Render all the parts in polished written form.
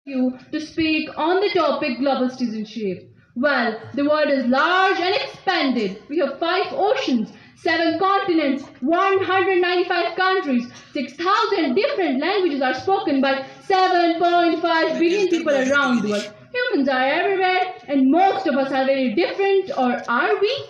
you to speak on the topic global citizenship. Well, the world is large and expanded. We have 5 oceans, 7 continents, 195 countries, 6,000 different languages are spoken by 7.5 billion people around the world. Humans are everywhere, and most of us are very different, or are we?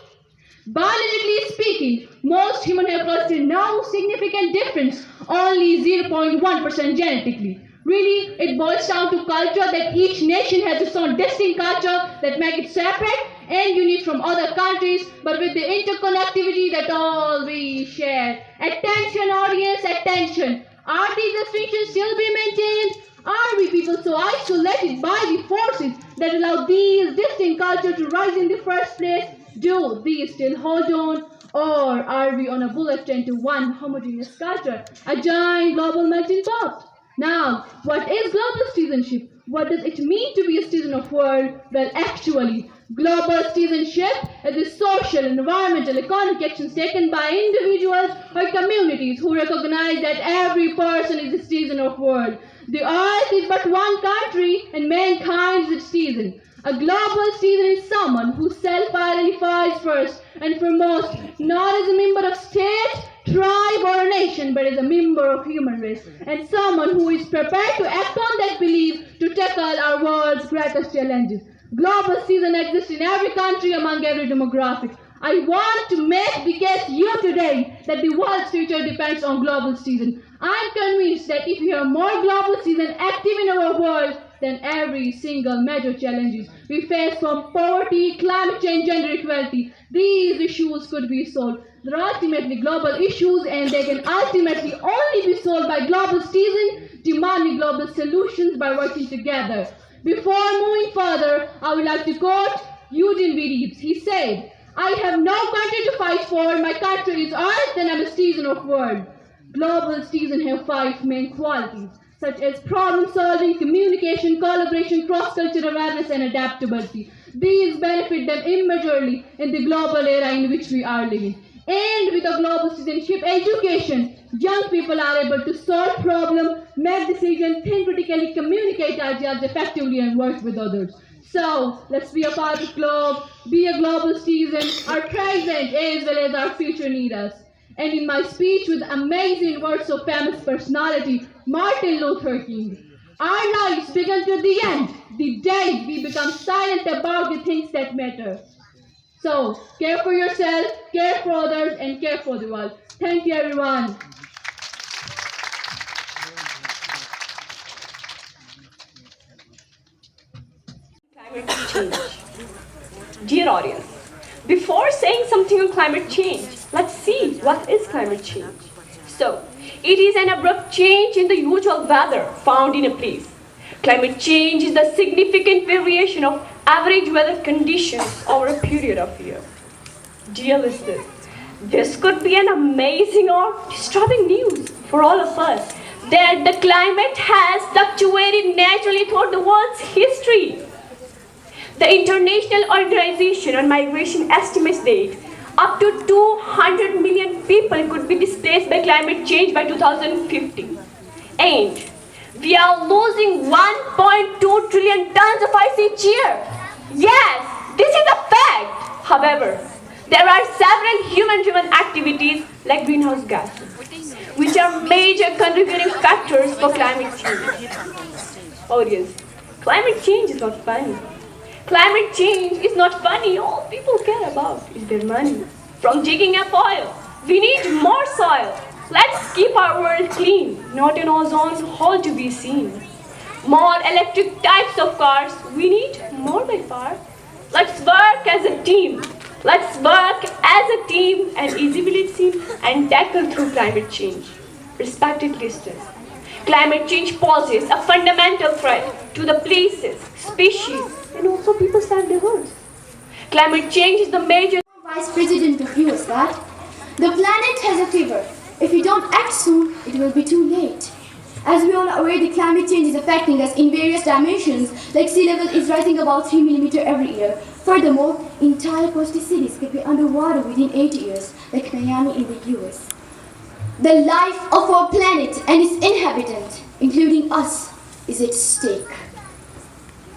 Biologically speaking, most humans have caused no significant difference, only 0.1% genetically. Really, it boils down to culture that each nation has its own distinct culture that make it separate and unique from other countries, but with the interconnectivity that all we share. Attention audience, attention! Are these distinctions still being maintained? Are we people so isolated by the forces that allow these distinct cultures to rise in the first place? Do these still hold on? Or are we on a bullet train to one homogeneous culture, a giant global melting pot? Now, what is global citizenship? What does it mean to be a citizen of the world? Well, actually, global citizenship is the social, environmental, economic actions taken by individuals or communities who recognize that every person is a citizen of the world. The earth is but one country and mankind is its citizen. A global citizen is someone who self-identifies first and foremost not as a member of state, tribe or a nation, but as a member of human race, and someone who is prepared to act on that belief to tackle our world's greatest challenges. Global citizen exists in every country among every demographic. I want to make the case here today that the world's future depends on global citizen. I am convinced that if we have more global citizens active in our world, then every single major challenges we face, from poverty, climate change, gender equality, these issues could be solved. They're ultimately global issues, and they can ultimately only be solved by global citizens demanding global solutions by working together. Before moving further, I would like to quote Eugene V. He said, "I have no country to fight for. My country is Earth, and I'm a citizen of the world." Global citizens have 5 main qualities, such as problem-solving, communication, collaboration, cross-cultural awareness, and adaptability. These benefit them immeasurably in the global era in which we are living. And with a global citizenship education, young people are able to solve problems, make decisions, think critically, communicate ideas effectively, and work with others. So, let's be a part of the globe, be a global citizen. Our present as well as our future need us. And in my speech with amazing words of famous personality, Martin Luther King, our lives begin to the end, the day we become silent about the things that matter. So, care for yourself, care for others, and care for the world. Thank you, everyone. Climate change. Dear audience, before saying something on climate change, let's see what is climate change. So, it is an abrupt change in the usual weather found in a place. Climate change is the significant variation of average weather conditions over a period of year. Dear listeners, this could be an amazing or disturbing news for all of us that the climate has fluctuated naturally throughout the world's history. The International Organization on Migration estimates that up to 200 million people could be displaced by climate change by 2050. And we are losing 1.2 trillion tons of ice each year. Yes, this is a fact. However, there are several human-driven activities like greenhouse gases, which are major contributing factors for climate change. Audience, climate change is not funny. Climate change is not funny. All people care about is their money. From digging up oil, we need more soil. Let's keep our world clean, not an ozone hole to be seen. More electric types of cars, we need more by far. Let's work as a team. Let's work as a team and easily seen and tackle through climate change. Respected listeners, climate change poses a fundamental threat to the places, species, and also people's livelihoods. Climate change is the major Vice President of US that the planet has a fever. If we don't act soon, it will be too late. As we all are aware, the climate change is affecting us in various dimensions, like sea level is rising about 3 millimeters every year. Furthermore, entire coastal cities could be underwater within 8 years, like Miami in the US. The life of our planet and its inhabitants, including us, is at stake.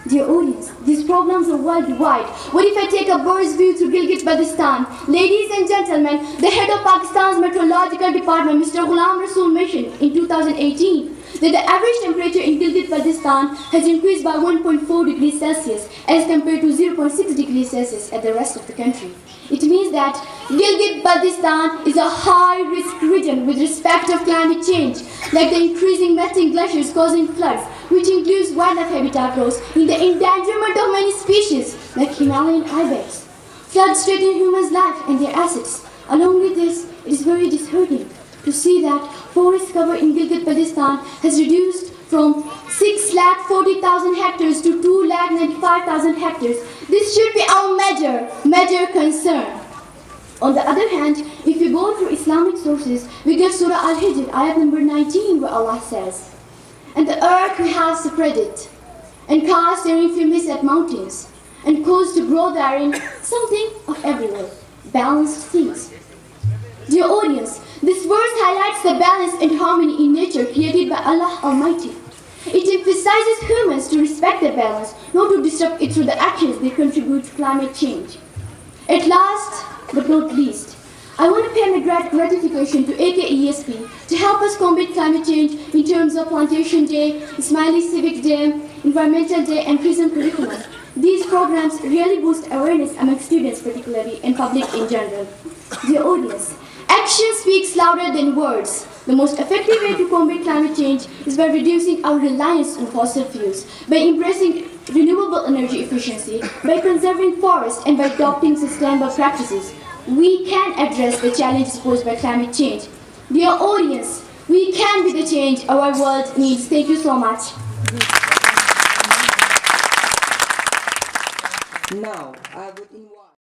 Dear audience, these problems are worldwide. What if I take a bird's view to Gilgit Baltistan? Ladies and gentlemen, the head of Pakistan's Meteorological Department, Mr. Ghulam Rasool, mentioned in 2018 that the average temperature in Gilgit Baltistan has increased by 1.4 degrees Celsius as compared to 0.6 degrees Celsius at the rest of the country. It means that Gilgit Baltistan is a high-risk region with respect of climate change, like the increasing melting glaciers causing floods, which includes wildlife habitat loss in the endangerment of many species, like Himalayan ibex. Floods threaten humans' life and their assets. Along with this, it is very disheartening to see that forest cover in Gilgit Baltistan has reduced from 640,000 hectares to 295,000 hectares. This should be our major concern. On the other hand, if we go through Islamic sources, we get Surah Al-Hijr, ayat number 19, where Allah says, "And the earth we have spread it, and cast therein films at mountains, and caused to grow therein something of everywhere, balanced things." Dear audience, this verse highlights the balance and harmony in nature created by Allah Almighty. It emphasizes humans to respect the balance, not to disrupt it through the actions they contribute to climate change. At last, but not least, I want to pay my gratification to AKESP to help us combat climate change in terms of Plantation Day, Ismaili Civic Day, Environmental Day, and Prison Curriculum. These programs really boost awareness among students particularly and public in general. Dear audience, action speaks louder than words. The most effective way to combat climate change is by reducing our reliance on fossil fuels, by embracing renewable energy efficiency, by conserving forests, and by adopting sustainable practices. We can address the challenges posed by climate change. Dear audience, we can be the change our world needs. Thank you so much. Now, I would invite